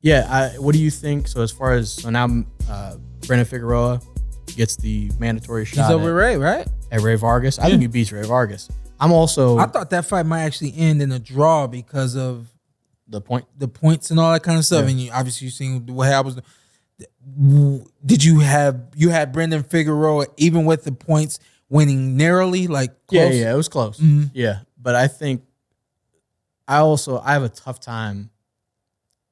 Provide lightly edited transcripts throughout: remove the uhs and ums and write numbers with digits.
What do you think? So as far as now, Brandon Figueroa gets the mandatory shot. He's over Ray, right? At Ray Vargas. I think he beats Ray Vargas. I thought that fight might actually end in a draw because of the points and all that kind of stuff. And obviously you seen the way I was. Did you had Brendan Figueroa even with the points winning narrowly, like close? Yeah, it was close. Mm-hmm. Yeah, but I think I have a tough time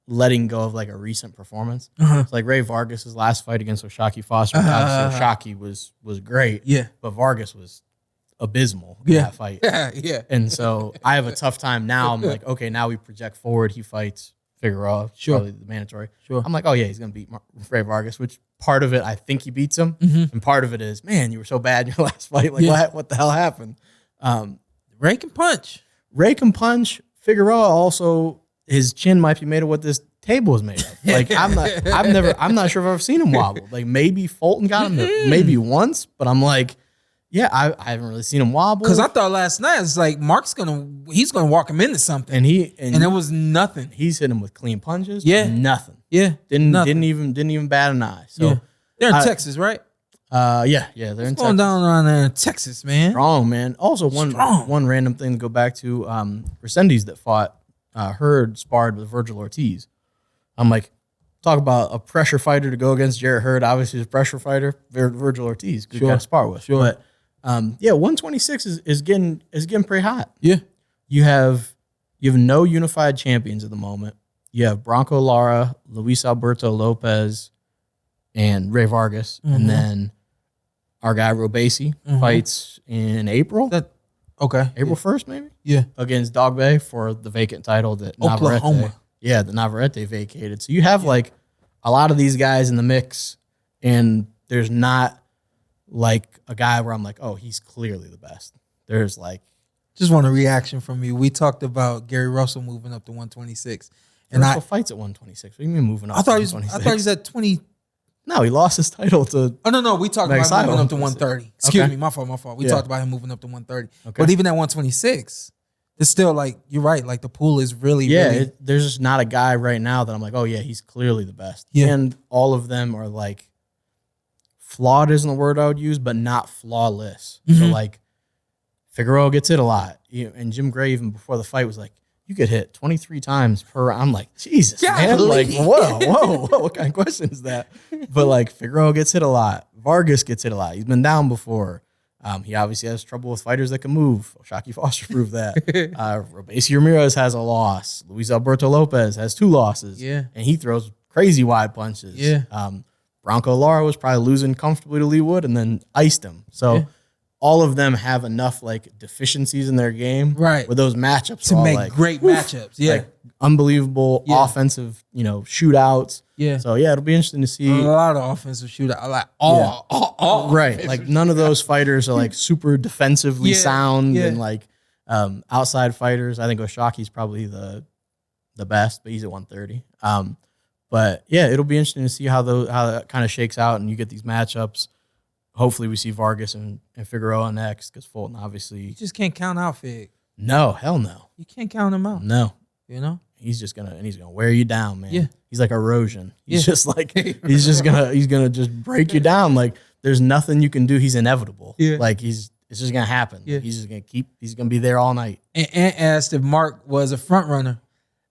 letting go of like a recent performance. It's like Ray Vargas's last fight against Oshaki Foster. Obviously, Oshaki was great. Yeah, but Vargas was abysmal in that fight. Yeah. And so I have a tough time now. I'm like, okay, now we project forward. He fights Figueroa, probably the mandatory. Sure. I'm like, oh yeah, he's gonna beat Ray Vargas. Which part of it I think he beats him, and part of it is, man, you were so bad in your last fight. Like, what the hell happened? Ray can punch. Figueroa also, his chin might be made of what this table is made of. Like I'm not sure if I've ever seen him wobble. Like maybe Fulton got him maybe once, but I'm like, yeah, I haven't really seen him wobble. Because I thought last night it's like he's gonna walk him into something, and it was nothing. He's hit him with clean punches. Yeah, nothing. Yeah, didn't even bat an eye. So they're in Texas, right? Yeah, they're in Texas. Going down around there in Texas, man. Strong, man. Also, one random thing to go back to, Resendiz that fought Hurd sparred with Virgil Ortiz. I'm like, talk about a pressure fighter to go against Jarrett Hurd. Obviously, he's a pressure fighter. Virgil Ortiz, good guy to spar with. Sure. But 126 is getting pretty hot. Yeah, you have no unified champions at the moment. You have Bronco Lara, Luis Alberto Lopez, and Ray Vargas, and then our guy Robesi fights in April. April 1st, maybe? Yeah. Against Dogbe for the vacant title that Oklahoma. Navarrete vacated. So you have like a lot of these guys in the mix, and there's not like a guy where I'm like, oh, he's clearly the best. There's like... Just want a reaction from you. We talked about Gary Russell moving up to 126. And Russell fights at 126. What do you mean moving up to 126? I thought he's at 20... No, he lost his title to... Oh, no. We talked about him moving up to 130. Excuse me, my fault. We talked about him moving up to 130. Okay. But even at 126, it's still like, you're right, like the pool is really... There's just not a guy right now that I'm like, oh yeah, he's clearly the best. Yeah. And all of them are like, flawed isn't the word I would use, but not flawless. So like, Figueroa gets hit a lot. And Jim Gray, even before the fight, was like, you get hit 23 times per round. I'm like, Jesus, man. Like, whoa. What kind of question is that? But like, Figueroa gets hit a lot. Vargas gets hit a lot. He's been down before. He obviously has trouble with fighters that can move. Oshaki Foster proved that. Robesi Ramirez has a loss. Luis Alberto Lopez has 2 losses. Yeah. And he throws crazy wide punches. Yeah. Bronco Lara was probably losing comfortably to Lee Wood and then iced him. So all of them have enough like deficiencies in their game, right? Where those matchups to are make like, great matchups, like unbelievable offensive, shootouts. Yeah. So it'll be interesting to see a lot of offensive shootout. Like all right. Like none of those fighters are like super defensively sound and like outside fighters. I think Oshaki's probably the best, but he's at 130. But it'll be interesting to see how that kind of shakes out, and you get these matchups. Hopefully we see Vargas and Figueroa next, because Fulton obviously... You just can't count out Fig. No, hell no. You can't count him out. No. He's gonna wear you down, man. Yeah. He's like erosion. He's just like he's gonna just break you down. Like there's nothing you can do. He's inevitable. Yeah. Like it's just gonna happen. Yeah. He's gonna be there all night. And asked if Mark was a front runner.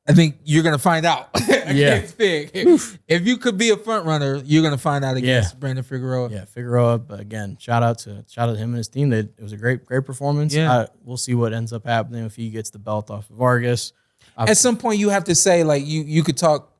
I think you're gonna find out. Fig. If you could be a front runner, you're gonna find out against Brandon Figueroa. Yeah, Figueroa. But again, shout out to him and his team. It was a great performance. Yeah. We'll see what ends up happening if he gets the belt off of Vargas. At some point, you have to say, like, you could talk,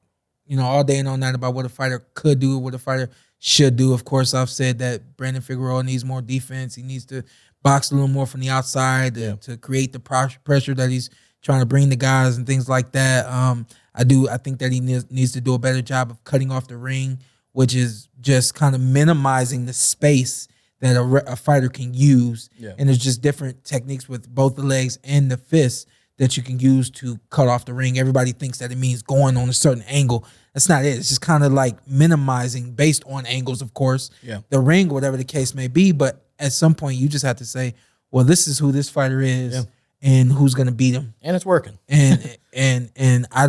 all day and all night about what a fighter could do, what a fighter should do. Of course, I've said that Brandon Figueroa needs more defense. He needs to box a little more from the outside to create the pressure that he's trying to bring the guys and things like that. I think that he needs to do a better job of cutting off the ring, which is just kind of minimizing the space that a fighter can use. Yeah. And there's just different techniques with both the legs and the fists that you can use to cut off the ring. Everybody thinks that it means going on a certain angle. That's not it. It's just kind of like minimizing based on angles, of course, the ring, whatever the case may be. But at some point, you just have to say, well, this is who this fighter is and who's going to beat him. And it's working. And I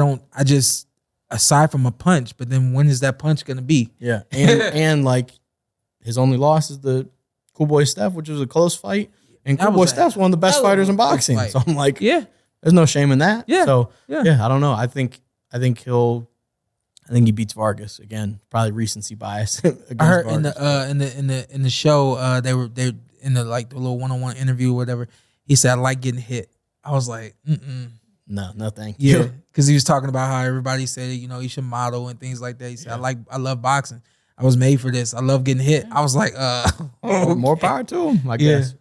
aside from a punch. But then when is that punch gonna be? Yeah, and like his only loss is the Cool Boy Steph, which was a close fight, and Cool Boy Steph's one of the best fighters in boxing. So I'm like, yeah, there's no shame in that. Yeah, So yeah, I don't know. I think he beats Vargas again. Probably recency bias. I heard Vargas. in the show they in the like the little 1-on-1 interview or whatever. He said, I like getting hit. I was like, No, thank yeah, you. because he was talking about how everybody said, you know, you should model and things like that. He said, I love boxing. I was made for this. I love getting hit. I was like, More power to him, I guess.